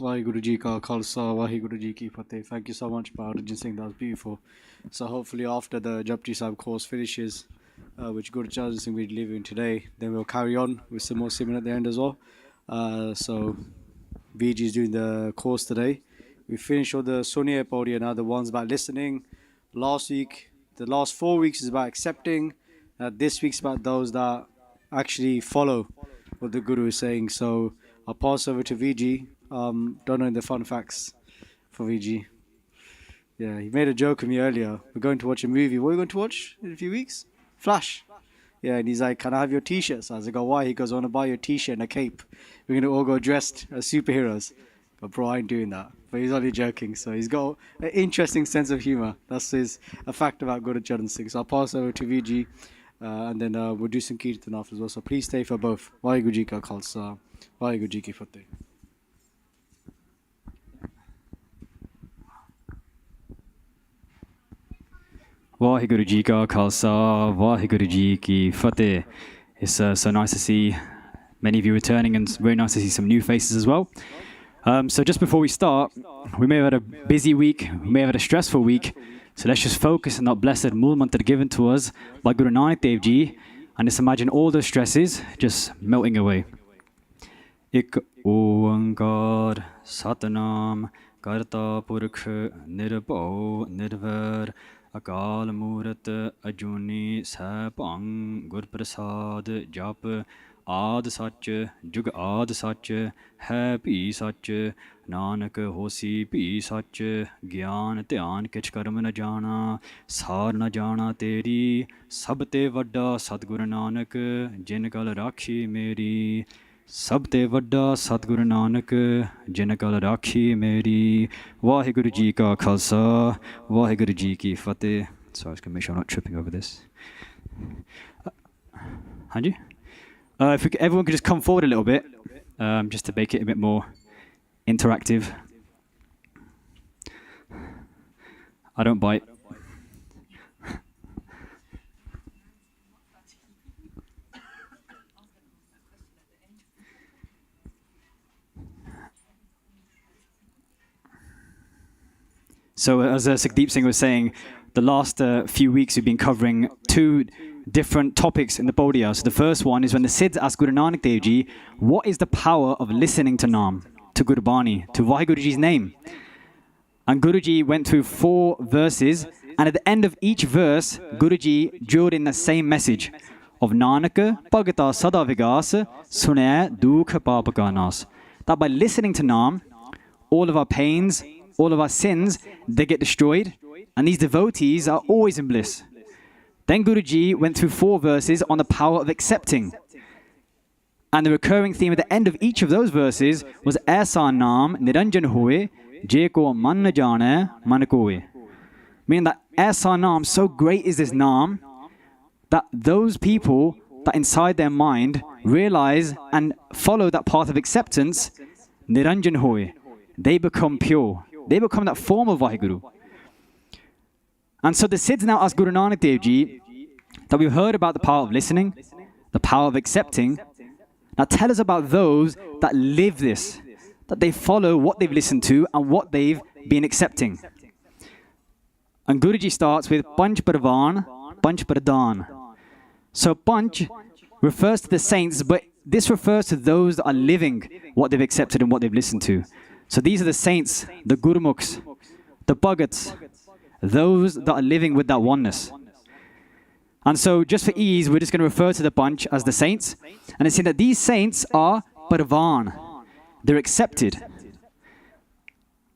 Vaheguru Ji Ka Khalsa, Vaheguru Ji Ki Fateh. Thank you so much, Bharat Singh. That was beautiful. So hopefully after the Japji Sahib course finishes, which Guru Charan Singh will be delivering today, then we'll carry on with some more simran at the end as well. So VG is doing the course today. We finished all the Sunya Podi and other ones about listening. Last week, the last 4 weeks is about accepting. This week's about those that actually follow what the Guru is saying. So I'll pass over to VG. Don't know the fun facts for VG. Yeah, he made a joke with me earlier. We're going to watch a movie. What are we going to watch in a few weeks? Flash. Yeah, and he's like, can I have your t-shirt? So I was like, oh, why? He goes, I want to buy your t-shirt and a cape. We're going to all go dressed as superheroes. But bro, I ain't doing that. But he's only joking. So he's got an interesting sense of humor. That's a fact about Guru Charan Singh. So I'll pass over to VG. And then we'll do some Kirtan after as well. So please stay for both. Vaheguru Ji Ka Khalsa, Vaheguru Ji Ki Fateh. Vaheguru Ji Ka Khalsa, Vaheguru Ji Ki Fateh. It's so nice to see many of you returning, and very nice to see some new faces as well. So just before we start, we may have had a busy week, we may have had a stressful week, so let's just focus on that blessed Mool Mantra given to us by Guru Nanak Dev Ji, and just imagine all those stresses just melting away. Ik Oankar Satnam Karta Purkh Nirbhau Nirvair Akal Murat Ajuni Sapang Gur Prasad Jap Ad Sach Jug Ad Sach Hai Bhi Sach Nanak Hosi Bhi Sach Gyan Dhyan Kich Karm Na Jana Sar Na Jana Teri Sab Te Vadda Sadguru Nanak Jin Kal Rakhi Meri Sab te vadda Sadguru Nanak Jin Kal Rakhi Meri. Vaheguru Ji Ka Khalsa, Vaheguru Ji Ki Fateh. So I was going to make sure I'm not tripping over this. Hanji? If everyone could just come forward a little bit, just to make it a bit more interactive. I don't bite. So as Sikh Singh was saying, the last few weeks we've been covering two different topics in the Bodhiya. So the first one is when the Siddhs asked Guru Nanak Dev Ji, what is the power of listening to Naam, to Gurbani, to Vaheguru Ji's name? And Guruji went through 4 verses, and at the end of each verse, Guruji drilled in the same message of Nanak Bhagata Sada Vigas Sunay Dukh Papaka Nas. That by listening to Naam, all of our pains, all of our sins, they get destroyed, and these devotees are always in bliss. Then Guruji went through 4 verses on the power of accepting. And the recurring theme at the end of each of those verses was Aisa Naam Niranjan Hoye, Je ko man na jane man koye. Meaning that Aisa Naam, so great is this Naam, that those people that inside their mind realize and follow that path of acceptance, Niranjan Hoye, they become pure. They become that form of Vaheguru. And so the Siddhs now ask Guru Nanak Dev Ji that we've heard about the power of listening, the power of accepting. Now tell us about those that live this, that they follow what they've listened to and what they've been accepting. And Guruji starts with Panch Parvan, Panch Pradhan. So Panch refers to the saints, but this refers to those that are living what they've accepted and what they've listened to. So these are the saints, the Gurmukhs, the Bhagats, those that are living with that oneness. And so just for ease, we're just going to refer to the bunch as the saints. And it's saying that these saints are Parvan. They're accepted.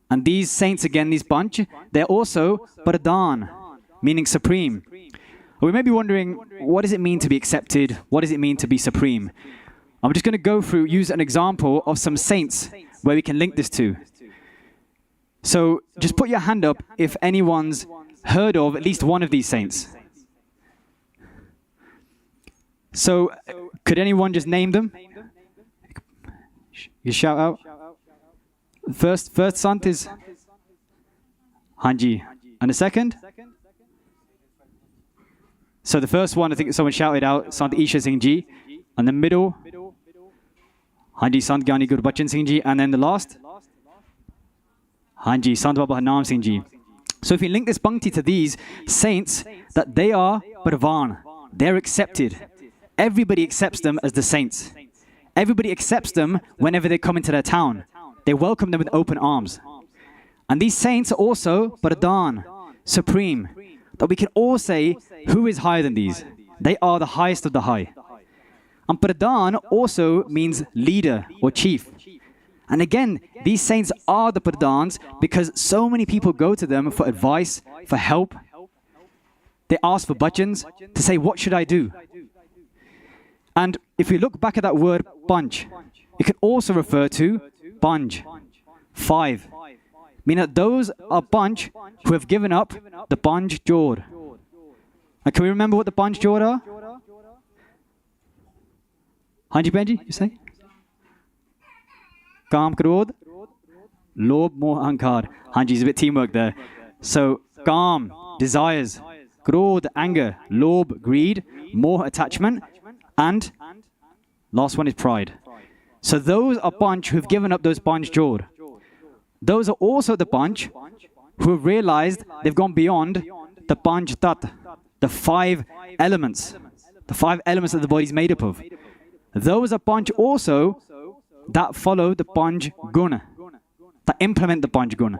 And these saints, again, these bunch, they're also Pradhan, meaning supreme. We may be wondering, what does it mean to be accepted? What does it mean to be supreme? I'm just going to go through, use an example of some saints where we can link this to. So just put your hand up if anyone's heard of at least one of these saints. So could anyone just name them? You shout out. First sant is Hanji. And the second? So the first one, I think someone shouted out, Sant Isha Singh Ji. And the middle, Hanji Sant Gyani Gurbachan Singh Ji. And then the last, Hanji, Sant Baba Harnam Singh Ji. So if you link this Bhakti to these saints, that they are Parvan, they're accepted. Everybody accepts them as the saints. Everybody accepts them whenever they come into their town. They welcome them with open arms. And these saints are also Pradhan, supreme, that we can all say, who is higher than these? They are the highest of the high. And Pradhan also means leader or chief. And again, these saints are the Pradhans because so many people go to them for advice, for help. They ask for bhajans to say, what should I do? And if we look back at that word Panch, it can also refer to Panj, 5. Meaning that those are Panch who have given up the Panj Jod. And can we remember what the Panj Jod are? Hanji Benji, you say? Kam Krodh, Lobh Moh Ahankar. Hanji's a bit teamwork there. So, Kam, desires. Krodh, anger. Lobh, greed. Moh, attachment. And last one is pride. So those are Panch who have given up those Panch Jod. Those are also the Panch who have realized they've gone beyond the Panch Tat, the 5 elements. The 5 elements that the body is made up of. Those are Panch also that follow the Panch Guna, that implement the Panch Guna.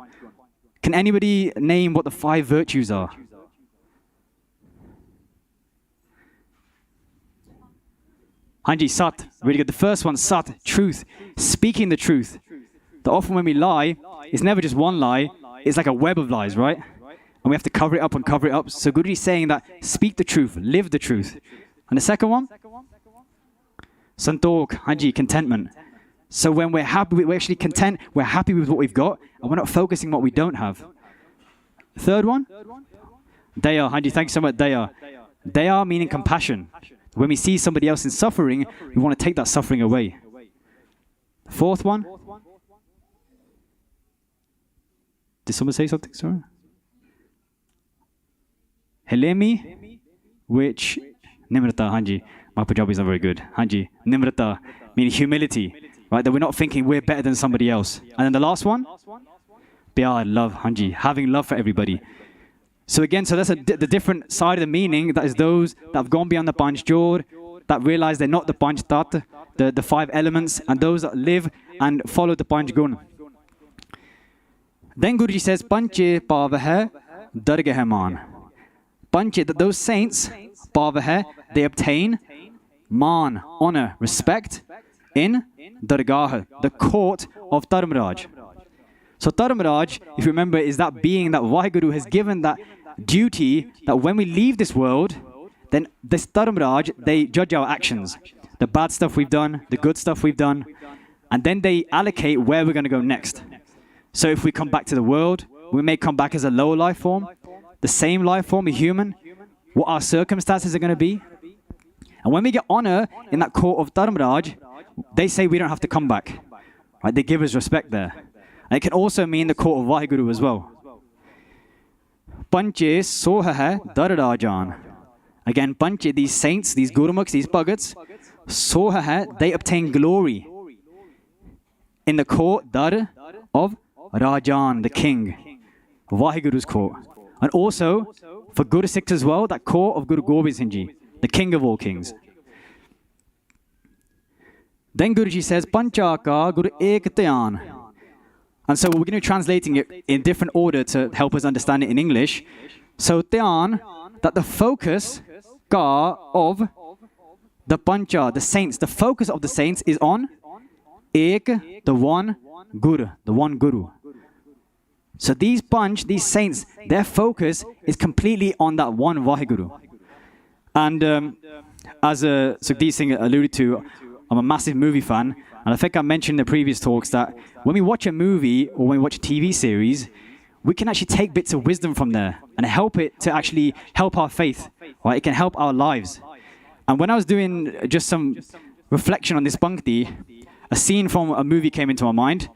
Can anybody name what the 5 virtues are? Hanji, Sat, really good. The first one, Sat, truth, speaking the truth. That often when we lie, it's never just one lie, it's like a web of lies, right? And we have to cover it up and cover it up. So Guruji is saying that speak the truth, live the truth. And the second one? Santokh, Hanji, contentment. So when we're happy, we're actually content, we're happy with what we've got, and we're not focusing on what we don't have. Third one? Daya, Hanji, thanks so much, Daya. Daya meaning compassion. When we see somebody else in suffering, we want to take that suffering away. Fourth one? Did someone say something? Sorry. Helemi, which Nimrata, Hanji. My Punjabi is not very good. Hanji, Nimrata, meaning humility. Right? That we're not thinking we're better than somebody else. And then the last one? Pyar, love, Hanji. Having love for everybody. So again, so that's the different side of the meaning. That is those that have gone beyond the Panch Jod, that realize they're not the Panch Tat, the 5 elements, and those that live and follow the Panch Gun. Then Guruji says, Panche Pavahe Dargah Man. Panche, that those saints, Pavahe, they obtain Man, honor, respect in Dargah, the court of Dharmaraj. So Dharmaraj, if you remember, is that being that WhyGuru has given that duty that when we leave this world, then this Dharmaraj, they judge our actions. The bad stuff we've done, the good stuff we've done, and then they allocate where we're going to go next. So if we come back to the world, we may come back as a lower life form, the same life form, a human, what our circumstances are going to be. And when we get honor in that court of Dharmaraj, they say we don't have to come back. Right? They give us respect there. And it can also mean the court of Vaheguru as well. Panche soha hai darrajan. Again, Panche, these saints, these Gurmukhs, these Bhagats, soha hai, they obtain glory in the court dar of Rajan, the king, Vaheguru's court. And also for Guru Sikhs as well, that court of Guru Gobind Singh Ji, the king of all kings. Then Guruji says, Panchaka Guru Ek Dhyan. And so we're going to be translating it in different order to help us understand it in English. So Dhyan, that the focus ka of the Pancha, the saints, the focus of the saints is on Ek, the one Guru, the one Guru. So these Panch, these saints, their focus is completely on that one Vaheguru. And as Sukhdeep Singh alluded to, I'm a massive movie fan, and I think I mentioned in the previous talks that when we watch a movie or when we watch a TV series, we can actually take bits of wisdom from there and help it to actually help our faith, right? It can help our lives. And when I was doing just some reflection on this Bhakti, a scene from a movie came into my mind,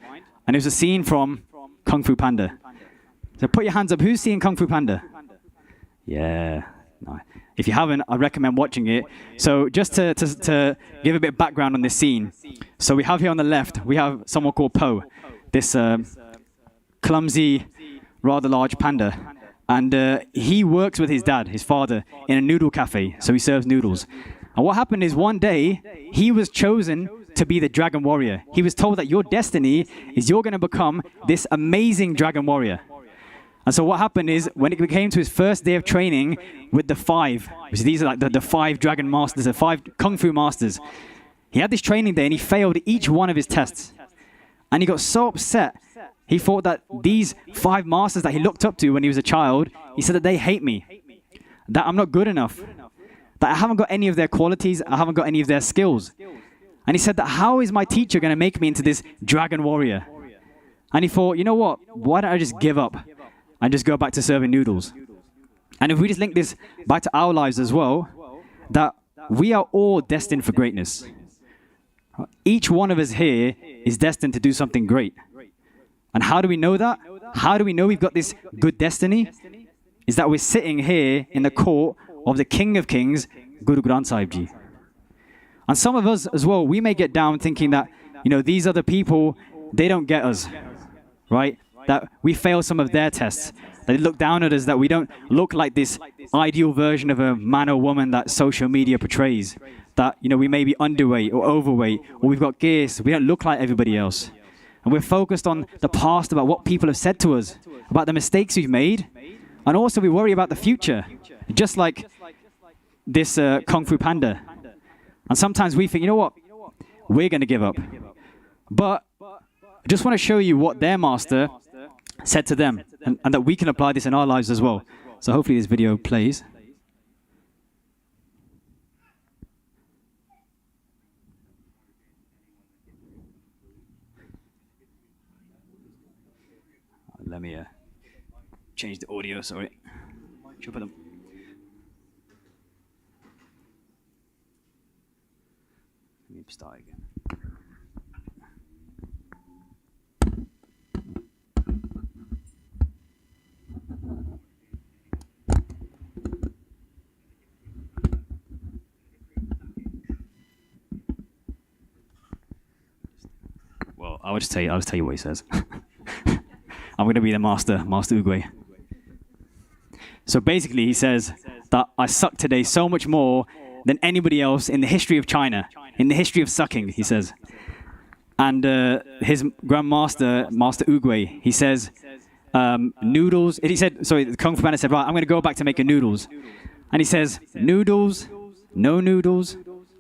and it was a scene from Kung Fu Panda. So put your hands up, who's seen Kung Fu Panda? Yeah. No. If you haven't, I recommend watching it. So just to give a bit of background on this scene. So we have here on the left, we have someone called Po, this clumsy, rather large panda. And he works with his dad, his father, in a noodle cafe. So he serves noodles. And what happened is one day, he was chosen to be the dragon warrior. He was told that your destiny is you're going to become this amazing dragon warrior. And so what happened is, when it came to his first day of training with the 5, which these are like the 5 dragon masters, the 5 kung fu masters, he had this training day and he failed each one of his tests. And he got so upset, he thought that these 5 masters that he looked up to when he was a child, he said that they hate me, that I'm not good enough, that I haven't got any of their qualities, I haven't got any of their skills. And he said that how is my teacher going to make me into this dragon warrior? And he thought, you know what, why don't I just give up and just go back to serving noodles? And if we just link this back to our lives as well, that we are all destined for greatness. Each one of us here is destined to do something great. And how do we know that? How do we know we've got this good destiny? Is that we're sitting here in the court of the King of Kings, Guru Granth Sahib Ji. And some of us as well, we may get down thinking that, you know, these other people, they don't get us, right? That we fail some of their tests. They look down at us, that we don't look like this ideal version of a man or woman that social media portrays. That, you know, we may be underweight or overweight, or we've got gear, so we don't look like everybody else. And we're focused on the past, about what people have said to us, about the mistakes we've made. And also we worry about the future, just like this Kung Fu Panda. And sometimes we think, you know what, we're going to give up. But I just want to show you what their master said to them, and that we can apply this in our lives as well. So hopefully this video plays. Let me change the audio, sorry. Should put them. Let me start again. Well, I'll just tell you what he says. I'm going to be the Master Ugwe. So basically he says that I suck today so much more than anybody else in the history of China, in the history of sucking, he says. And his grandmaster, Master Ugwe, he says, noodles, he said, sorry, the Kung Fu Panda said, right, I'm going to go back to making noodles. And he says, noodles, no noodles,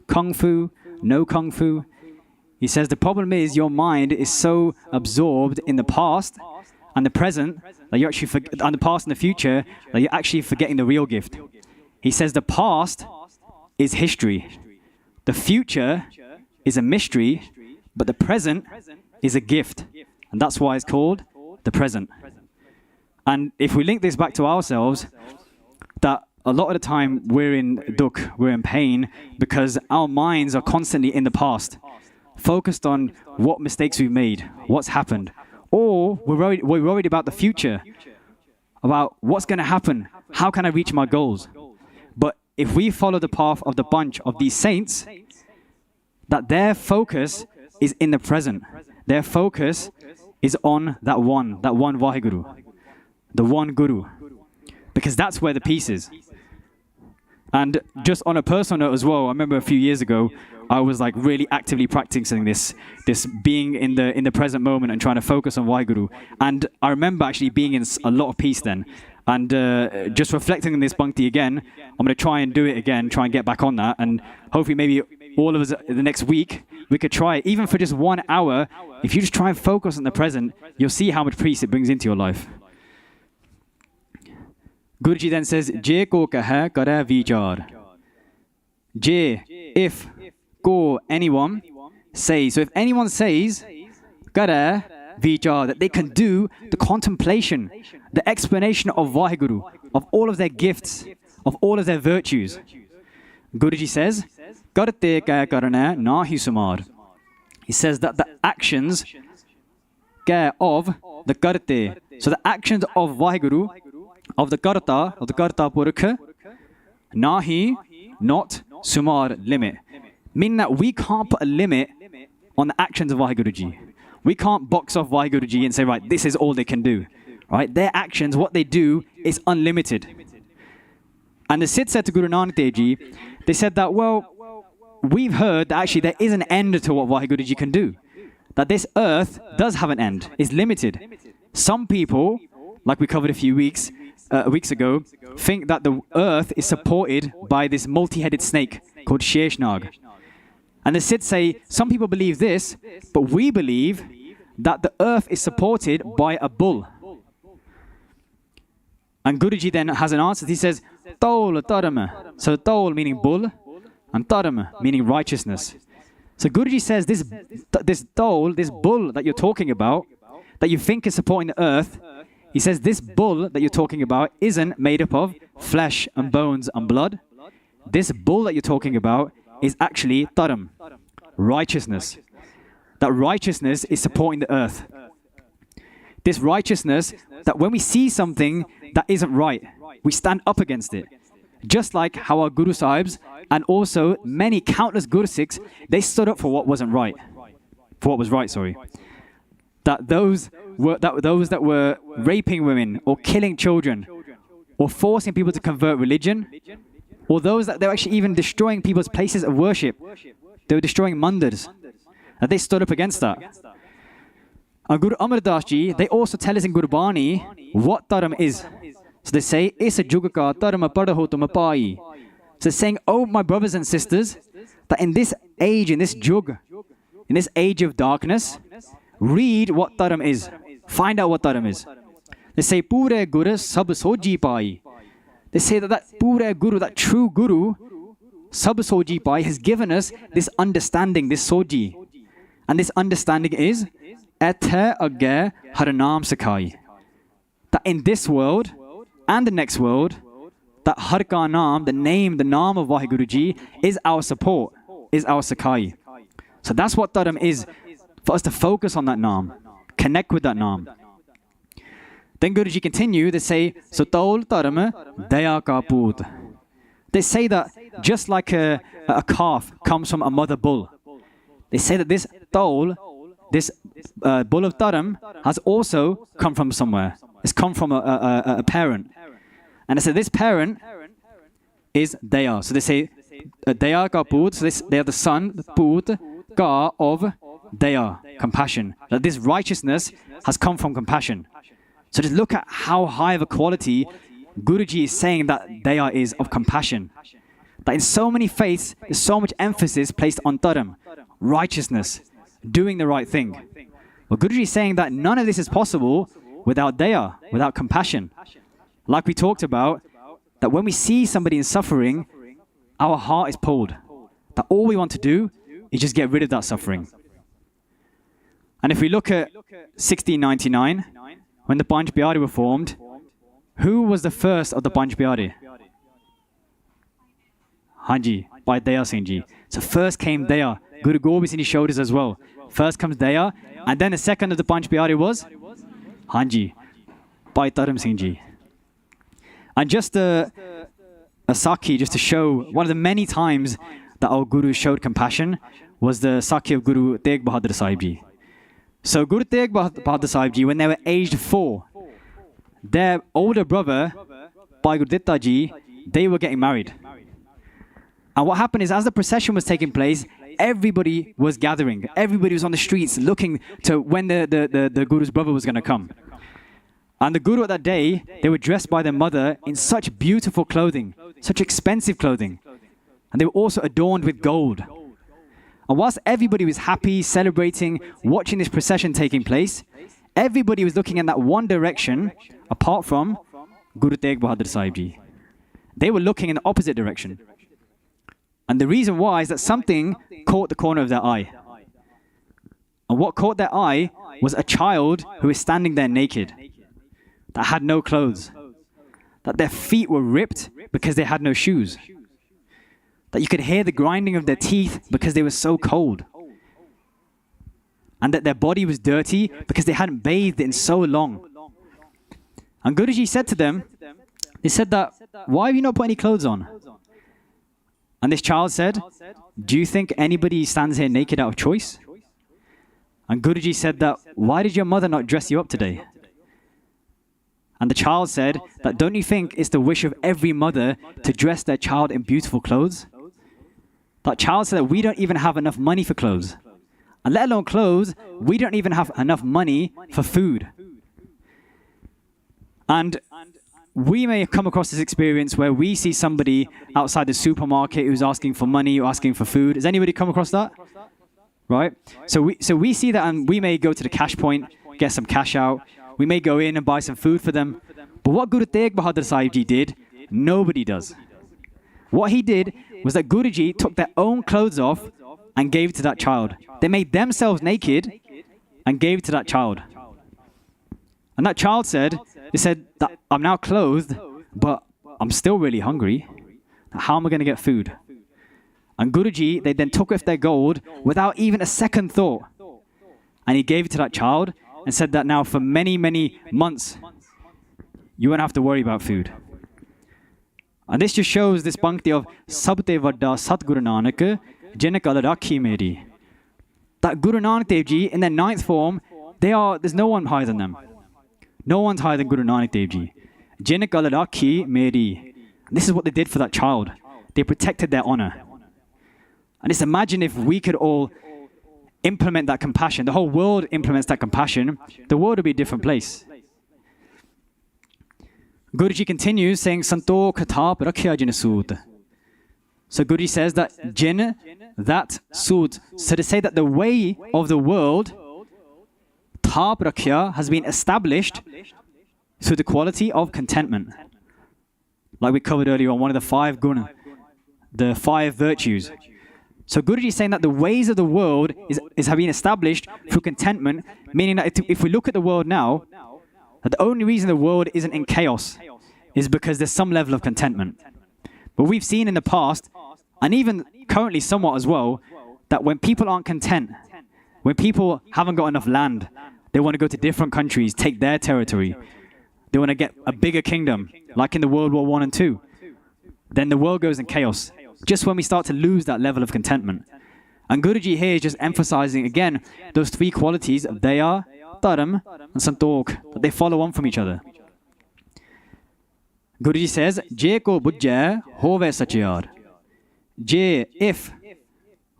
Kung Fu, no Kung Fu. He says the problem is your mind is so absorbed in the past and the present, that you actually and the past and the future, that you're actually forgetting the real gift. He says the past is history. The future is a mystery, but the present is a gift. And that's why it's called the present. And if we link this back to ourselves, that a lot of the time we're in dukh, we're in pain, because our minds are constantly in the past, focused on what mistakes we've made, what's happened. Or we're worried about the future, about what's going to happen, how can I reach my goals. But if we follow the path of the bunch of these saints, that their focus is in the present. Their focus is on that one Vaheguru, the one Guru. Because that's where the peace is. And just on a personal note as well, I remember a few years ago, I was like really actively practicing this being in the present moment and trying to focus on WhyGuru. And I remember actually being in a lot of peace then. And just reflecting on this Bhakti again, I'm going to try and do it again, try and get back on that. And hopefully maybe all of us the next week, we could try it. Even for just 1 hour, if you just try and focus on the present, you'll see how much peace it brings into your life. Guruji then says, Je ko kahe kare vichar. Je, if, ko, anyone, says. So if anyone says, kare vichar, that they can do the contemplation, the explanation of Vaheguru, of all of their gifts, of all of their virtues. Guruji says, karte kya karana nahi sumar. He says that the actions of the karte, so the actions of Vaheguru, of the karta purukh, nahi, not, sumar, limit. Meaning that we can't put a limit on the actions of Vaheguru Ji. We can't box off Vaheguru and say, right, this is all they can do. Right? Their actions, what they do, is unlimited. And the Siddh said to Guru Nanak Dev Ji, they said that, well, we've heard that actually there is an end to what Vaheguru can do. That this earth does have an end, is limited. Some people, like we covered a few weeks ago, think that the earth is supported by this multi-headed snake called Sheshnag. And the Siddhs say, some people believe this, but we believe that the earth is supported by a bull. And Guruji then has an answer. He says, Taul Dharma. So Taul meaning bull, and Dharma meaning righteousness. So Guruji says this Taul, this bull that you're talking about, that you think is supporting the earth, he says this bull that you're talking about isn't made up of flesh and bones and blood. This bull that you're talking about is actually Dharam, righteousness. That righteousness is supporting the earth. This righteousness, that when we see something that isn't right, we stand up against it. Just like how our Guru Sahibs and also many countless Guru Sikhs, they stood up for what wasn't right. For what was right, sorry. That those that were raping women or killing children or forcing people to convert religion, or those that they were actually even destroying people's places of worship. They were destroying mandirs. And they stood up against that. And Guru Amar Das Ji, they also tell us in Gurbani what Dharam is. So they say, Isa Jugaka Dharma Padaho Tuma Pai. So they're saying, oh my brothers and sisters, that in this age, in this Jug, in this age of darkness, read what Dharam is. Find out what Dharam is. They say, Pure Guru Sab Soji Pai. They say that Pure Guru, that true Guru, Sab Soji Pai, has given us this understanding, this Soji. And this understanding is, Ethe Agge Haranam Sakai. That in this world and the next world, that Har Ka Naam, the name of Vaheguru Ji, is our support, is our Sakai. So that's what Dharam is, for us to focus on that Naam, connect with that Naam. Then Guruji continue, they say, so Taul Dharam Daya Ka Poot. They say that just like a calf comes from a mother bull, they say that this Taul, this bull of Dharam, has also come from somewhere. It's come from a parent. And they say this parent is Daya. So they say Daya Ka Poot, so they are the son, the Poot, Ka of Daya, compassion. That this righteousness has come from compassion. So just look at how high of a quality Guruji is saying that Daya is of compassion. That in so many faiths, there's so much emphasis placed on Dharam, righteousness, doing the right thing. Well, Guruji is saying that none of this is possible without Daya, without compassion. Like we talked about, that when we see somebody in suffering, our heart is pulled. That all we want to do is just get rid of that suffering. And if we look at 1699, when the Panch Pyare were formed, who was the first of the Panch Pyare? Hanji, by Daya Singh Ji. So first came Daya. Guru Gobind Singh Ji showed us as well. First comes Daya, and then the second of the Panch Pyare was Hanji, by Dharam Singh Ji. And just a Sakhi, just to show one of the many times that our Guru showed compassion, was the Sakhi of Guru Tegh Bahadur Sahib Ji. So Guru Tegh Bahadur Sahib Ji, when they were aged 4, their older brother, Bhai Gurditta Ji, they were getting married. And what happened is, as the procession was taking place, everybody was gathering. Everybody was on the streets looking to when the Guru's brother was going to come. And the Guru at that day, they were dressed by their mother in such beautiful clothing, such expensive clothing. And they were also adorned with gold. And whilst everybody was happy, celebrating, watching this procession taking place, everybody was looking in that one direction, apart from Guru Tegh Bahadur Sahib Ji. They were looking in the opposite direction. And the reason why is that something caught the corner of their eye. And what caught their eye was a child who was standing there naked, that had no clothes, that their feet were ripped because they had no shoes, that you could hear the grinding of their teeth because they were so cold, and that their body was dirty because they hadn't bathed in so long. And Guruji said to them, they said that, why have you not put any clothes on? And this child said, do you think anybody stands here naked out of choice? And Guruji said that, why did your mother not dress you up today? And the child said that, don't you think it's the wish of every mother to dress their child in beautiful clothes? That child said that we don't even have enough money for clothes. And let alone clothes, we don't even have enough money for food. And we may have come across this experience where we see somebody outside the supermarket who's asking for money or asking for food. Has anybody come across that? Right? So we see that, and we may go to the cash point, get some cash out. We may go in and buy some food for them. But what Guru Tegh Bahadur Sahib Ji did, nobody does. What he did was that Guruji took their own clothes off and gave it to that child. They made themselves naked and gave it to that child. And that child said, they said that I'm now clothed, but I'm still really hungry. How am I going to get food? And Guruji, they then took off their gold without even a second thought. And he gave it to that child and said that now for many, many months, you won't have to worry about food. And this just shows this pankti of Sabte Vadda Sat Guru Nanak Jin Kal Rakhi Meri. That Guru Nanak Dev Ji in their 9th form, there's no one higher than them. No one's higher than Guru Nanak Dev Ji. Jin Kal Rakhi Meri. This is what they did for that child. They protected their honor. And just imagine if we could all implement that compassion. The whole world implements that compassion. The world would be a different place. Guruji continues saying, Santo Khatap Rakhya Jin Soot. So Guruji says that Jin, that Soot. So to say that the way of the world, Thap Rakhya, has been established through the quality of contentment. Like we covered earlier on, one of the 5 guna, the 5 virtues. So Guruji is saying that the ways of the world have been established through contentment, meaning that if we look at the world now, that the only reason the world isn't in chaos is because there's some level of contentment. But we've seen in the past, and even currently somewhat as well, that when people aren't content, when people haven't got enough land, they want to go to different countries, take their territory, they want to get a bigger kingdom, like in the World War I and II, then the world goes in chaos. Just when we start to lose that level of contentment. And Guruji here is just emphasizing again those 3 qualities of Daya, Dharam and Santok, that they follow on from each other. Guruji says, Je ko bujjai hove sachiyar. Je, if,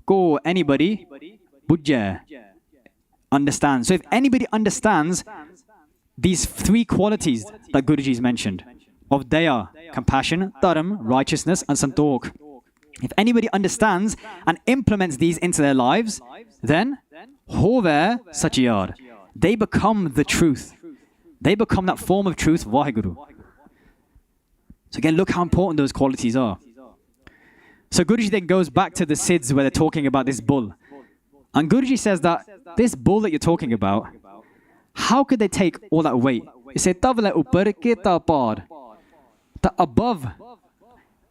ko, anybody, bujjai, understands. So if anybody understands these 3 qualities that Guruji's mentioned, of Daya, compassion, Dharam, righteousness, and Santok, if anybody understands and implements these into their lives, then hove sachiyar. They become the truth. They become that form of truth, Vaheguru. So again, look how important those qualities are. So Guruji then goes back to the Siddhs where they're talking about this bull. And Guruji says that this bull that you're talking about, how could they take all that weight? He said, Tavle upar keta par. Above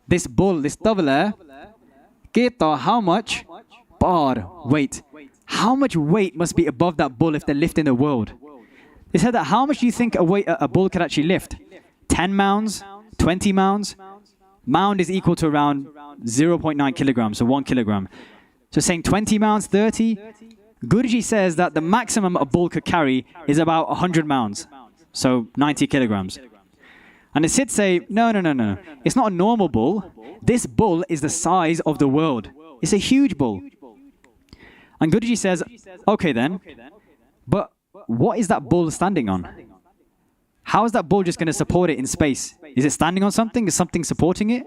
this bull, this tavla, keta, how much? Par, weight. How much weight must be above that bull if they're lifting the world? They said that how much do you think a bull could actually lift? 10 mounds? 20 mounds? Mound is equal to around 0.9 kilograms, so 1 kilogram. So saying 20 mounds, 30? Guruji says that the maximum a bull could carry is about 100 mounds, so 90 kilograms. And the Siddhs say, no. It's not a normal bull. This bull is the size of the world. It's a huge bull. And Guruji says, okay then, but what is that bull standing on? How is that bull just going to support it in space? Is it standing on something? Is something supporting it?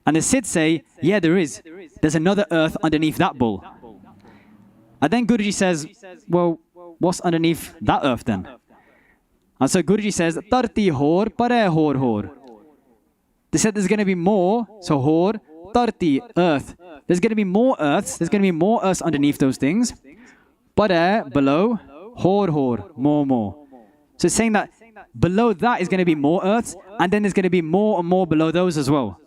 And the Siddhs say, yeah, there is. There's another earth underneath that bull. And then Guruji says, well, what's underneath that earth then? And so Guruji says, Tarti hor, pare hor hor. They said there's going to be more, so hor, tarti, earth. There's going to be more earths, there's going to be more earths underneath those things. Pare, below, hor hor, more. So it's saying that below that is going to be more earths, and then there's going to be more and more below those as well.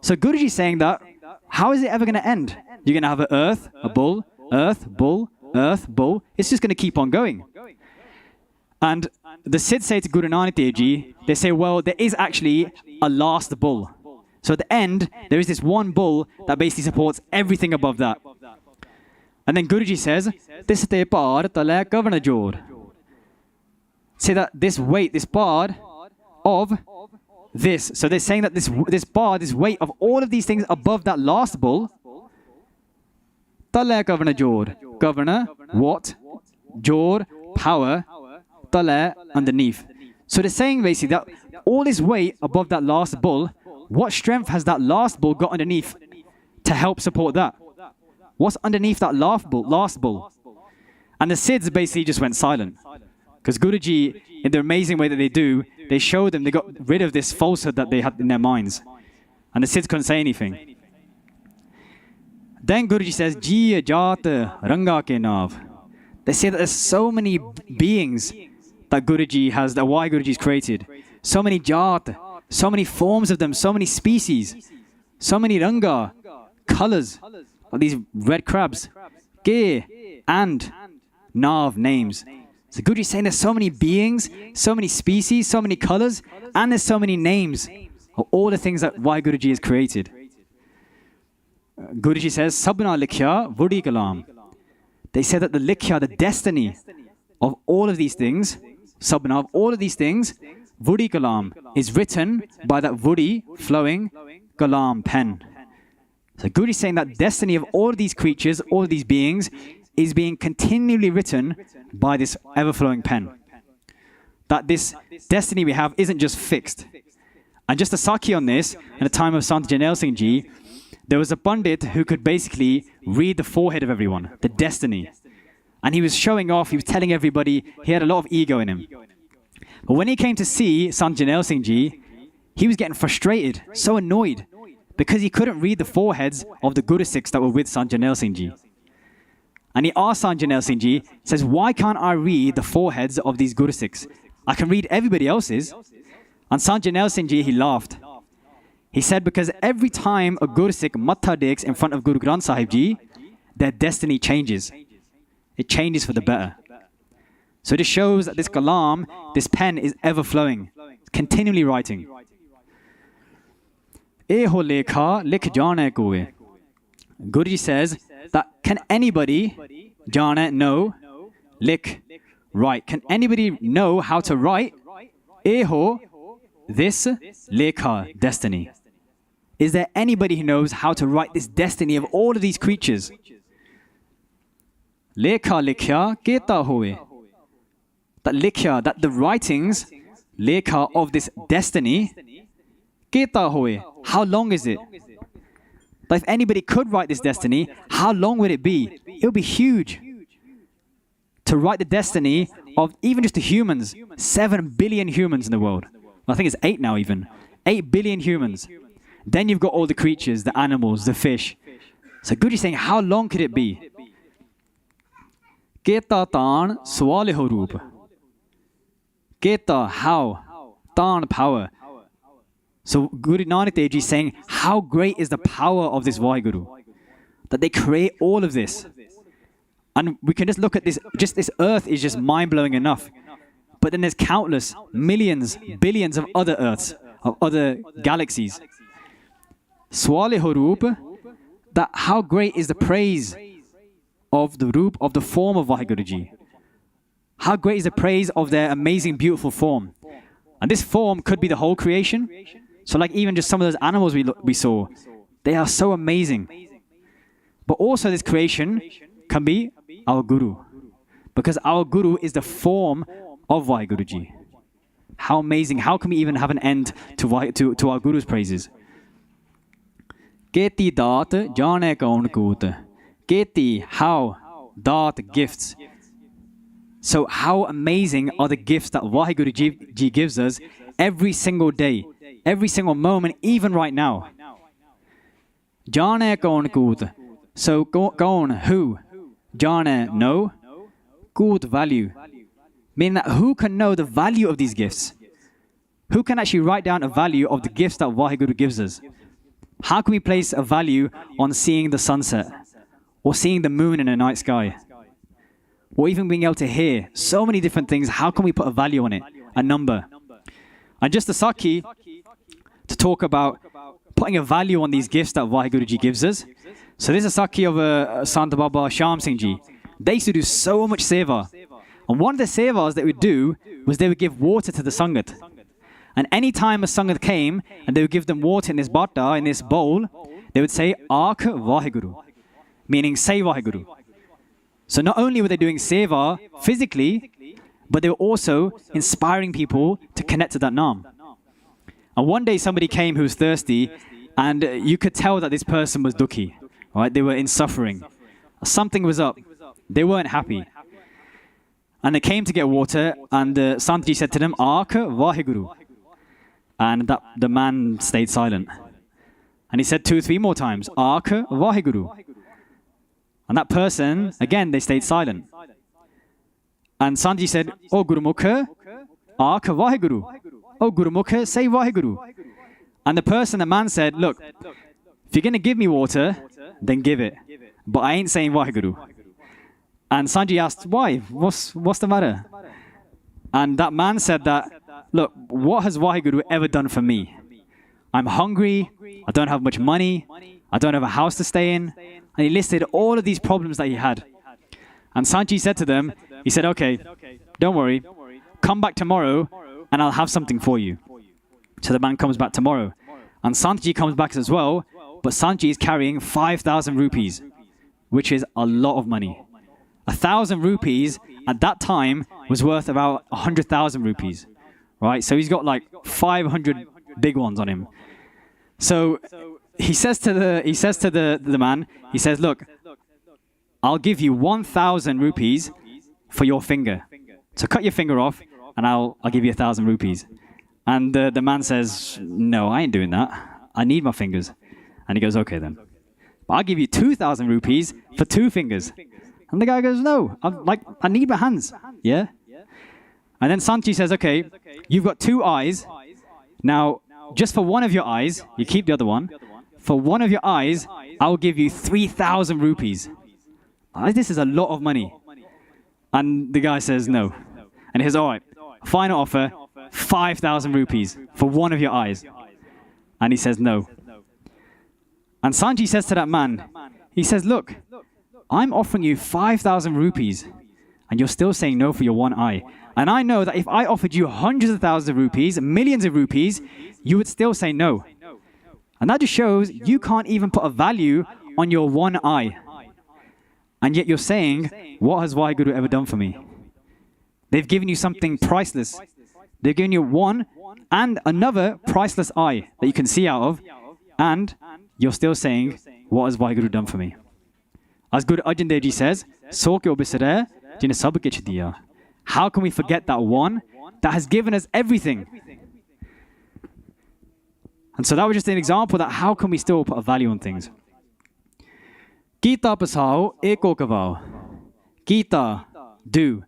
So Guruji is saying that, how is it ever going to end? You're going to have an earth, a bull, earth, bull, earth, bull. It's just going to keep on going. And the Siddhs say to Guru Nanak Dev Ji, they say, well, there is actually a last bull. So at the end, there is this one bull that basically supports everything above that. And then Guruji says, this te paar tale kavana jor. Say that this weight, this bar of this. So they're saying that this bar, this weight of all of these things above that last bull, tale kavana jor. Governor, what? Jor, power. Tale, underneath. So they're saying basically that all this weight above that last bull, what strength has that last bull got underneath to help support that? What's underneath that last bull? And the Siddhs basically just went silent. Because Guruji, in the amazing way that they do, they show them, they got rid of this falsehood that they had in their minds. And the Siddhs couldn't say anything. Then Guruji says, Jiya Jat Ranga ke Nav. They say that there's so many beings that Guruji has, that WhyGuruji's created. So many Jat, so many forms of them, so many species, so many Ranga, colors, like these red crabs, Ge and Nav, names. So Guruji's saying there's so many beings, so many species, so many colors, and there's so many names of all the things that WhyGuruji has created. Guruji says, Sabna likhya vudi kalam. They said that the likhya, the destiny of all of these things, sabna, of all of these things, vudi kalam, is written by that vudi, flowing, kalam, pen. So Guruji is saying that destiny of all of these creatures, all of these beings, is being continually written by this ever-flowing pen. That this destiny we have isn't just fixed. And just a Sakhi on this, in the time of Sant Janel Singh Ji, there was a Pandit who could basically read the forehead of everyone, the destiny. And he was showing off, he was telling everybody, he had a lot of ego in him. But when he came to see Sant Janel Singh Ji, he was getting frustrated, so annoyed, because he couldn't read the foreheads of the Guru Sikhs that were with Sant Janel Singh Ji. And he asked Sant Janel Singh Ji, says, why can't I read the foreheads of these Guru Sikhs? I can read everybody else's. And Sant Janel Singh Ji, he laughed. He said, because every time a Guru Sikh matha dekes in front of Guru Granth Sahib Ji, their destiny changes. It changes for the better. So this shows that this kalam, this pen is ever flowing, continually writing. Eho lekha likh jane koe. Guruji says that can anybody jane, know, likh, write? Can anybody know how to write? Eho, this lekha, destiny. Is there anybody who knows how to write this destiny of all of these creatures? Lekha likhya keta hoye. That likhya, that the writings, lekha, of this destiny, keta hoye. How long is it? That if anybody could write this destiny, how long would it be? It would be huge. To write the destiny of even just the humans, 7 billion humans in the world. I think it's 8 now even. 8 billion humans. Then you've got all the creatures, the animals, the fish. So Guruji is saying, how long could it be? Keta taan swaleho roop. Keta, how? Taan, power. So Guru Nanak Dev Ji is saying, how great is the power of this WhyGuru? That they create all of this. And we can just look at this, just this earth is just mind-blowing enough. But then there's countless, millions, billions of other earths, of other galaxies. Swaleho roop, that how great is the praise of the roop, of the form of Vaheguru. How great is the praise of their amazing, beautiful form. And this form could be the whole creation. So like even just some of those animals we saw, they are so amazing. But also this creation can be our Guru. Because our Guru is the form of Vaheguru. How amazing. How can we even have an end to our Guru's praises? Keti daat jane kaun koot. Keti, how? Daat, gifts. So how amazing are the gifts that Vaheguru Ji gives us every single day, every single moment, even right now. Jane kaun koot. So kaun, who? Jane, know. Koot, value. Meaning that who can know the value of these gifts? Who can actually write down a value of the gifts that Vaheguru gives us? How can we place a value on seeing the sunset? Or seeing the moon in a night sky? Or even being able to hear so many different things. How can we put a value on it? A number. And just the Sakhi, to talk about putting a value on these gifts that Vaheguru Ji gives us. So this is Sakhi of Sant Baba Sham Singh Ji. They used to do so much seva. And one of the sevas they would do was they would give water to the Sangat. And any time a Sangat came and they would give them water in this bata, in this bowl, they would say, Aakh Vaheguru, meaning say Vaheguru. So not only were they doing seva physically, but they were also inspiring people to connect to that Naam. And one day somebody came who was thirsty, and you could tell that this person was dukhi, right? They were in suffering. Something was up. They weren't happy. And they came to get water, and Santji said to them, Aakh Vaheguru. And the man stayed silent. And he said 2 or 3 more times, Aakh Vaheguru. And that person, again, they stayed silent. And Santji said, Oh Gurmukhi, Aakh Vaheguru. Oh Gurmukhi, say Vaheguru. And the man said, look, if you're going to give me water, then give it. But I ain't saying Vaheguru. And Santji asked, why? What's the matter? And that man said that, look, what has Vaheguru ever done for me? I'm hungry, I don't have much money, I don't have a house to stay in. And he listed all of these problems that he had. And Santji said to them, he said, okay, don't worry, come back tomorrow and I'll have something for you. So the man comes back tomorrow. And Santji comes back as well, but Santji is carrying 5,000 rupees, which is a lot of money. 1,000 rupees at that time was worth about 100,000 rupees, right? So he's got like 500 big ones on him. So he says to the man, he says, look, I'll give you 1,000 rupees for your finger. So cut your finger off and I'll give you 1,000 rupees. And the man says, no, I ain't doing that. I need my fingers. And he goes, okay then. But I'll give you 2,000 rupees for 2 fingers. And the guy goes, no, I need my hands. Yeah? And then Santji says, okay, you've got 2 eyes. Now, just for one of your eyes, you keep the other one. For one of your eyes, I'll give you 3,000 rupees. This is a lot of money. And the guy says, no. And he says, all right, final offer, 5,000 rupees for one of your eyes. And he says, no. And Santji says to that man, he says, look, I'm offering you 5,000 rupees and you're still saying no for your one eye. And I know that if I offered you hundreds of thousands of rupees, millions of rupees, you would still say no. And that just shows you can't even put a value on your one eye. And yet you're saying, what has WhyGuru ever done for me? They've given you something priceless. They've given you one and another priceless eye that you can see out of. And you're still saying, what has WhyGuru done for me? As Guru Arjan Dev Ji says, "So kyo bisare jine sab kich diya." How can we forget that one that has given us everything? And so that was just an example that how can we still put a value on things? Kita pasao eko kavao. Kita, do.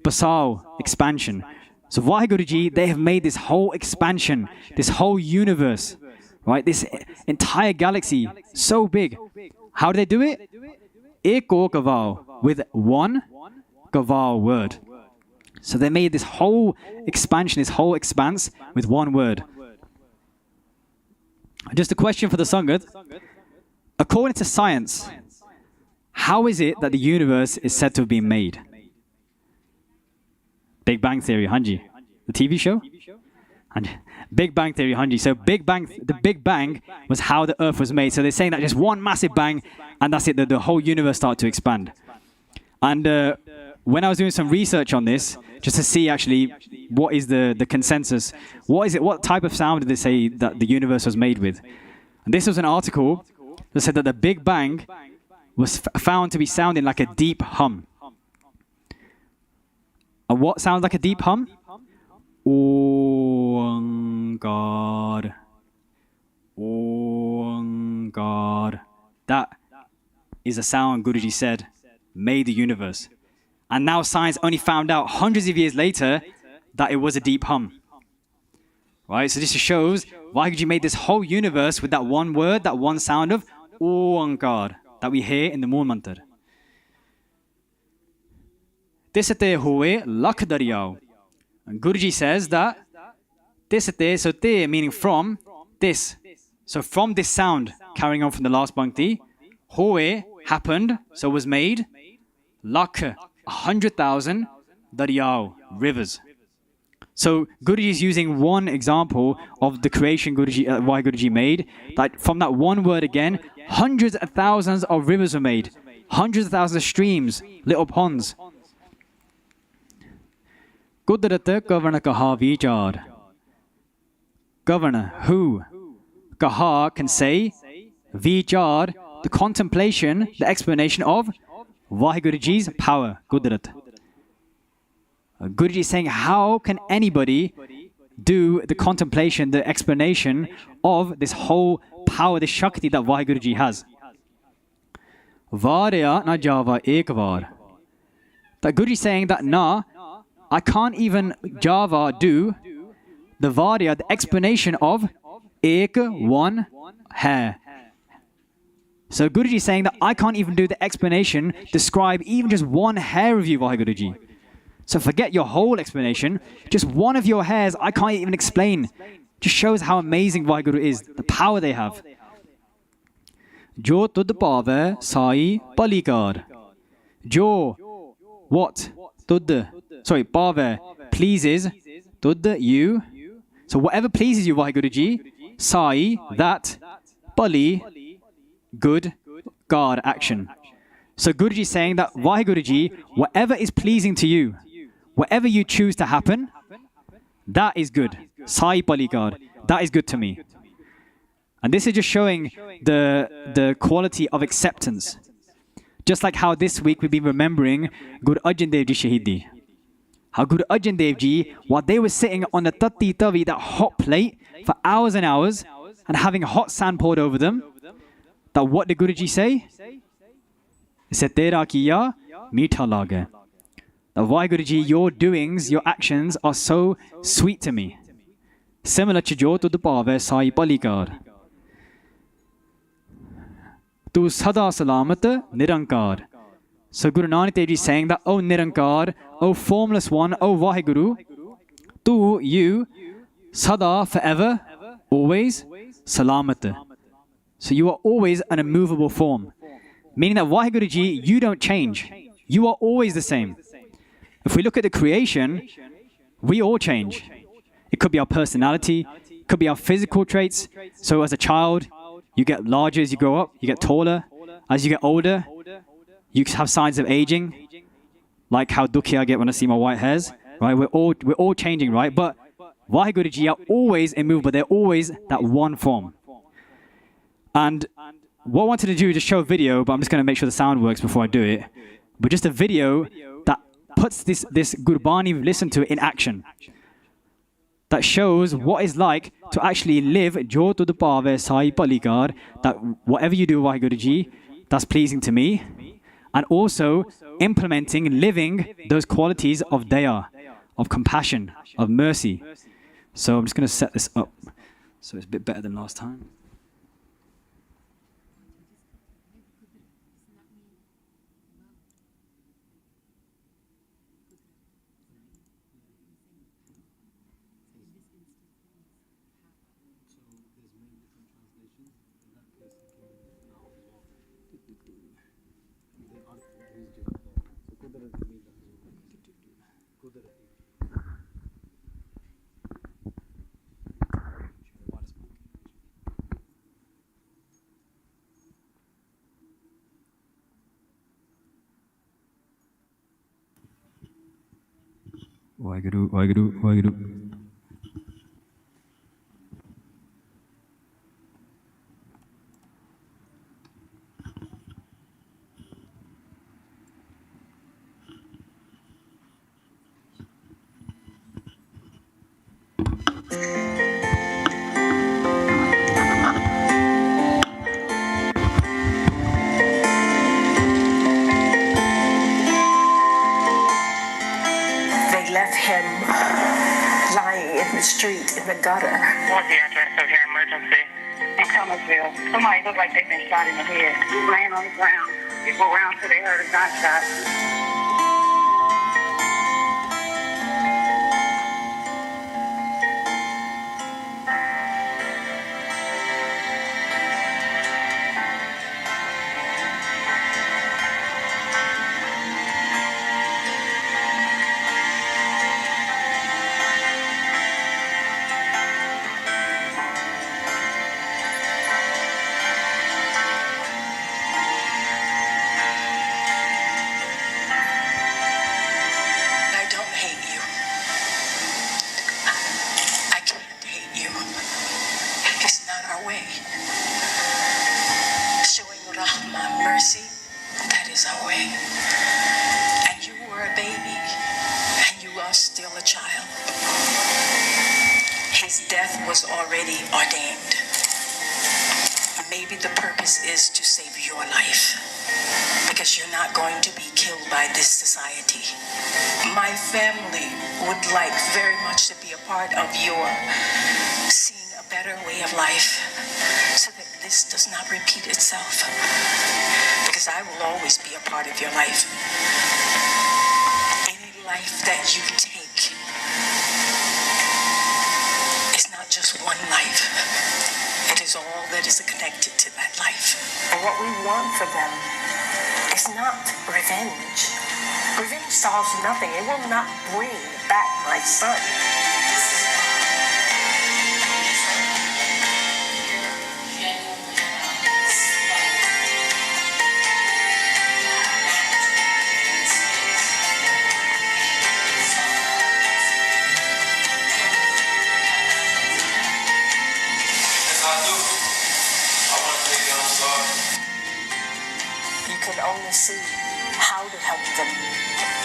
Pasao, expansion. So Vaheguru Ji, they have made this whole expansion, this whole universe, right? This entire galaxy, so big. How do they do it? Eko kavao, with one kavao word. So they made this whole expansion, this whole expanse with one word. Just a question for the Sangat. According to science, how is it that the universe is said to have been made? Big Bang Theory, Hanji. The TV show? Big Bang Theory, Hanji. So the Big Bang was how the Earth was made. So they're saying that just one massive bang, and that's it, the whole universe started to expand. And when I was doing some research on this, just to see actually what is the consensus, what type of sound did they say that the universe was made with? And this was an article that said that the Big Bang was found to be sounding like a deep hum. And what sounds like a deep hum? Om God. Om God. That is a sound Guruji said made the universe. And now science only found out hundreds of years later that it was a deep hum. Right? So this just shows WhyGuru made this whole universe with that one word, that one sound of Om God that we hear in the Moon Mantra. Tisate hoye lakh dariyao. And Guruji says that tisate, so te meaning from this. So from this sound, carrying on from the last bhakti, Hoye happened, so was made. Lakh, 100,000 daryao, rivers. So Guruji is using one example of the creation WhyGuruji made. That from that one word again, hundreds of thousands of rivers were made. Hundreds of thousands of streams, little ponds. Kudrat governor kaha vichar. Governor, who? Kaha can say, vichar, the contemplation, the explanation of WhyGuruji's power, Kudrat. Guruji is saying, how can anybody do the contemplation, the explanation of this whole power, this Shakti that Vaheguru has? Varya na java ekvar. That Guruji is saying that, I can't even Java do the Varya, the explanation of ek, one, hai. So Guruji is saying that I can't even do the explanation, describe even just one hair of you, Vaheguru. So forget your whole explanation. Just one of your hairs, I can't even explain. Just shows how amazing Vaheguru is, the power they have. Jo tud pave sai palikar. Jo, what? Tud, pave, pleases. Tud, you. So whatever pleases you, Vaheguru, sai, that, pali, good, God, action. So Guruji is saying that Vaheguru, whatever is pleasing to you, whatever you choose to happen, that is good. Sai palikar, that is good to me. And this is just showing the quality of acceptance. Just like how this week we've been remembering Guru Arjan Dev Ji Shahidi. How Guru Arjan Dev Ji, while they were sitting on the tatti tavi, that hot plate, for hours and hours, and having hot sand poured over them, that what did Guruji say? He said, Tera kiya meetha lage. That WhyGuruji, your doings, your actions are so sweet to me. Similar to jo tud pave sai palikar. Tu sada salamat nirankar. So Guru Nanak Dev Ji is saying that, O Nirankar, O formless one, O Vaheguru, tu, you, sada, forever, always, salamat. So you are always an immovable form. Meaning that Vaheguru, you don't change. You are always the same. If we look at the creation, we all change. It could be our personality, it could be our physical traits. So as a child, you get larger as you grow up, you get taller. As you get older, you have signs of aging, like how dukhi I get when I see my white hairs. Right? We're all changing, right? But Vaheguru are always immovable. They're always that one form. And what I wanted to do is just show a video, but I'm just going to make sure the sound works before I do it. But just a video that puts this Gurbani we've listened to in action. That shows what it's like to actually live Jo Tud Pave Sai Palikar, that whatever you do, Vaheguru, that's pleasing to me. And also implementing, living those qualities of daya, of compassion, of mercy. So I'm just going to set this up so it's a bit better than last time. WhyGuru, WhyGuru, WhyGuru. Street in the gutter. What's the address of your emergency? In Thomasville. Somebody looked like they've been shot in the head. Laying on the ground. People around till they heard a gunshot. death was already ordained. Maybe the purpose is to save your life, because you're not going to be killed by this society. My family would like very much to be a part of your seeing a better way of life, so that this does not repeat itself, because I will always be a part of your life. Any life that you take is not just one life. It is all that is connected to that life. And what we want for them is not revenge. Revenge solves nothing. It will not bring back my son. You can only see how to help them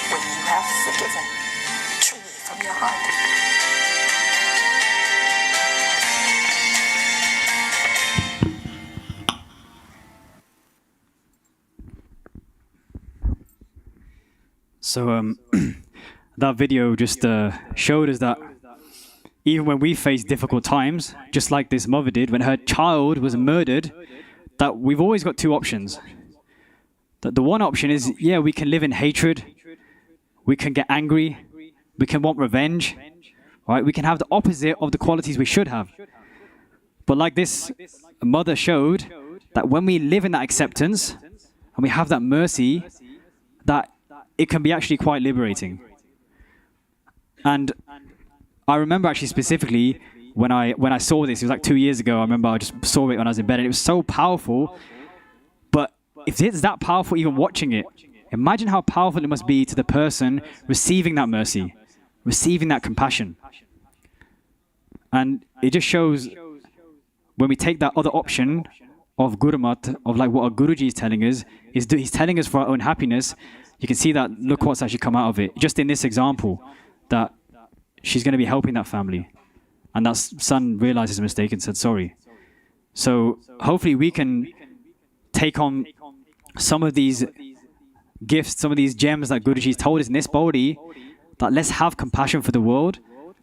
when you have forgiven truly from your heart. So that video just showed us that even when we face difficult times, just like this mother did when her child was murdered, that we've always got two options. That the one option is, yeah, we can live in hatred, we can get angry, we can want revenge, right? We can have the opposite of the qualities we should have. But like this mother showed, that when we live in that acceptance and we have that mercy, that it can be actually quite liberating. And I remember actually specifically when I saw this, it was like 2 years ago. I remember I just saw it when I was in bed, and it was so powerful. But if it's that powerful, even watching it, imagine how powerful it must be to the person receiving that mercy, receiving that compassion. And it just shows when we take that other option of Gurmat, of like what our Guruji is telling us, he's telling us for our own happiness. You can see that, look what's actually come out of it. Just in this example, that she's going to be helping that family. And that son realized his mistake and said sorry. So hopefully we can take on some of these gifts, some of these gems that Guruji's told us in this body, that let's have compassion for the world,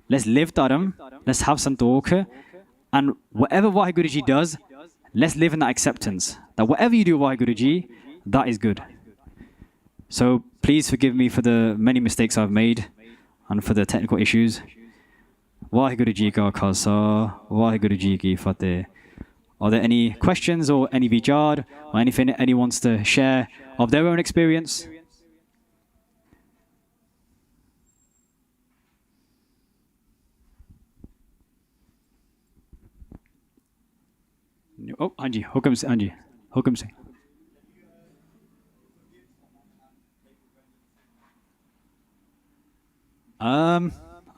let's live Dharam, let's have Santokha, and whatever Vaheguru does, let's live in that acceptance. That whatever you do, Vaheguru, that is good. So please forgive me for the many mistakes I've made and for the technical issues. Vaheguru Ji ka Khalsa, Vaheguru Ji ki Fateh. Are there any questions or any vichar or anything anyone wants to share of their own experience? Oh, Anji, Hukam Singh.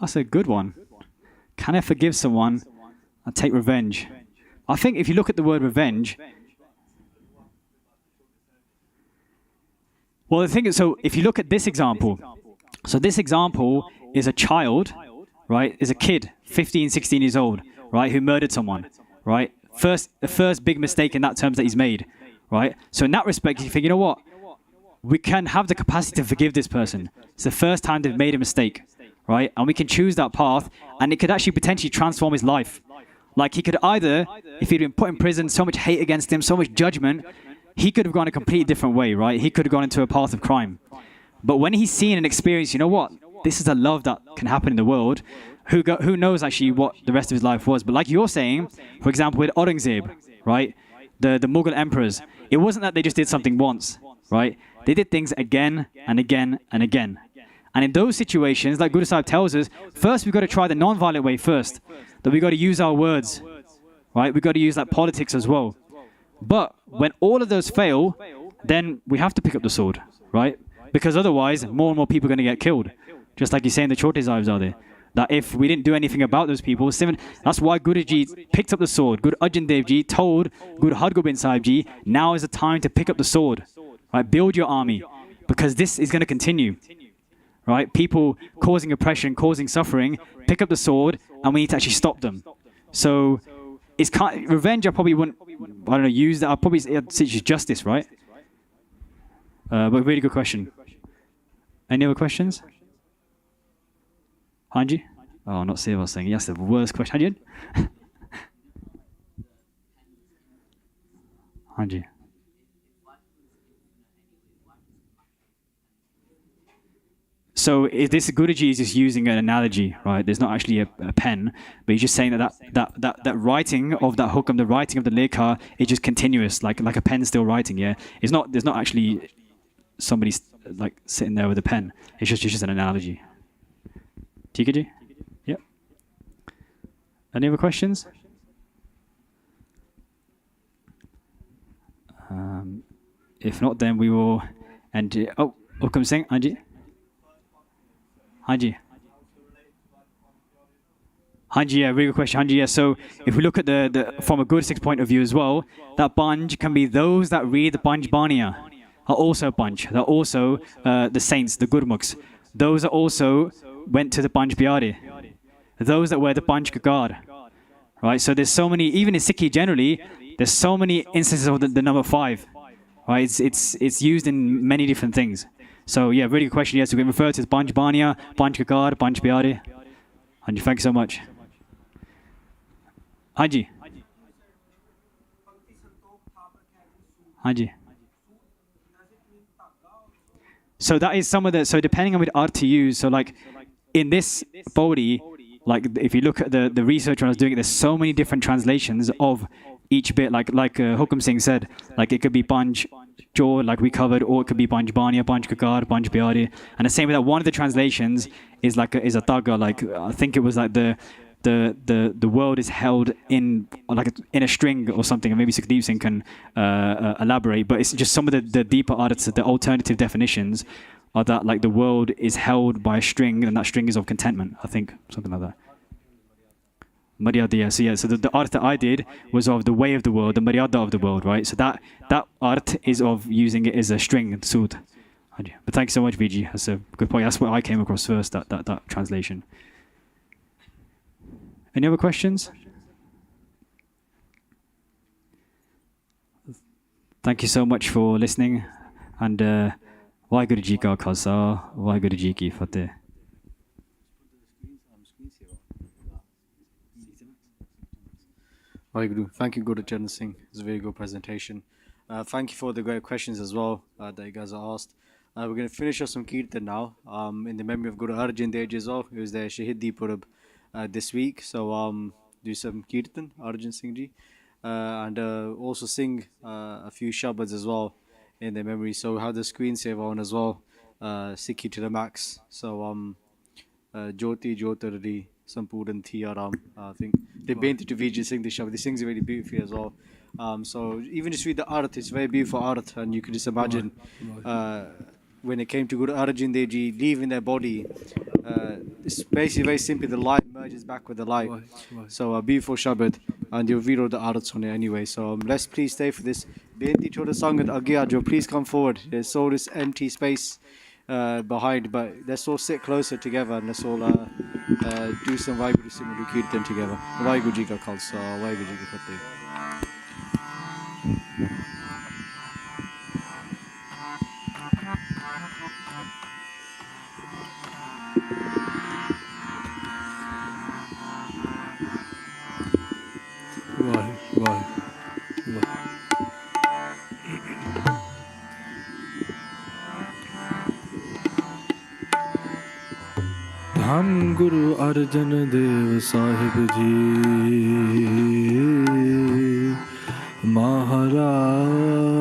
That's a good one. Can I forgive someone and take revenge? I think if you look at the word revenge, well, the thing is, so if you look at this example, so this example is a child, right? Is a kid, 15, 16 years old, right? Who murdered someone, right? The first big mistake in that terms that he's made, right? So in that respect, you think, you know what? We can have the capacity to forgive this person. It's the first time they've made a mistake, right? And we can choose that path, and it could actually potentially transform his life. Like he could either, if he'd been put in prison, so much hate against him, so much judgment, he could have gone a completely different way, right? He could have gone into a path of crime. But when he's seen and experienced, you know what? This is a love that can happen in the world. Who knows actually what the rest of his life was? But like you're saying, for example, with Aurangzeb, right? The Mughal emperors, it wasn't that they just did something once, right? They did things again and again and again. And in those situations, like Guru Sahib tells us, first we've got to try the non-violent way first. That we've got to use our words, right? We've got to use like politics as well. But when all of those fail, then we have to pick up the sword, right? Because otherwise, more and more people are going to get killed. Just like you say in the Chote Sahibs are there. That if we didn't do anything about those people, that's why Guruji picked up the sword. Guru Arjan Dev Ji told Guru Hargobind Sahib Ji, now is the time to pick up the sword, right? Build your army, because this is going to continue, right? People causing oppression, causing suffering, pick up the sword, and we need to actually stop them. So it's revenge. I probably wouldn't, I don't know, use that. I'd probably say it's justice, right? But really good question. Any other questions? Hanji? Oh, not Seva saying yes. The worst question. Hanji? Hanji. So this Guruji is just using an analogy, right? There's not actually a pen, but he's just saying that writing of that hukam, the writing of the lekha, is just continuous, like a pen still writing. Yeah, there's not actually somebody like sitting there with a pen. It's just an analogy. TWGC? Yep. Any other questions? If not, then we will end. Oh, Hukam Singh, Hanji. Hanji. Hanji, yeah, really good question. Hanji, yeah. So if we look at the from a Guru Sikh point of view as well, that Banj can be those that read the Banj Baniya are also Banj. They're also the saints, the Gurmukhs. Those that also went to the Banj Biari. Those that wear the Banj Gagad. Right? So there's so many, even in Sikhi generally, there's so many instances of the number 5. Right? It's used in many different things. So yeah, really good question. Yes, we can refer to as Banj Baniya, Banj Gagad, Banj Biari. Hanji, thank you so much. Hanji. Hanji. So that is some of the, so depending on which art to use, so like in this body, like if you look at the research when I was doing it, there's so many different translations of each bit, like Hukam Singh said, like it could be Banj Jaw, like we covered, or it could be Banj Baniya, Banj Gagad, Banj Biari. And the same with that, one of the translations is like is a tagga, like I think it was like the world is held in like in a string or something, and maybe Sikh Singh can elaborate, but it's just some of the deeper arts, the alternative definitions are that like the world is held by a string, and that string is of contentment, I think, something like that. Maryada, yeah. So the art that I did was of the way of the world, the Maryada of the world, right? So that art is of using it as a string, Sood. But thank you so much, VG. That's a good point. That's what I came across first, that translation. Any other questions? Thank you so much for listening. And WhyGuru Ji Ka Khalsa, WhyGuru Ji Ki Fateh. WhyGuru. Thank you, Guru Charan Singh. It's a very good presentation. Thank you for the great questions as well that you guys are asked. We're going to finish off some Kirtan now in the memory of Guru Arjan Dev Ji as well. It was their Shahidi Purab this week. So do some Kirtan, Arjan Singh Ji. And also sing a few Shabads as well in their memory. So we have the screensaver on as well. Sikhi to the max. So Jyoti Jyotardi Sampuran Thiyaram. I think they painted to Vijay sing the Shabad. He sings it really beautifully as well. So even just read the art, it's very beautiful art, and you can just imagine when it came to Guru Arjan Dev Ji leaving their body, it's basically very simply the light merges back with the light. So a beautiful Shabad, and you'll read all the arts on it anyway. So let's please stay for this. Beinti Chota Sangat Agya, please come forward. There's all this empty space behind, but let's all sit closer together and let's all do some WhyGuru Simulu Kirtan together. WhyGuru Ji Ka Khalsa, WhyGuru Ji Ki Fateh. धन गुरु अर्जन देव साहिब जी महाराज।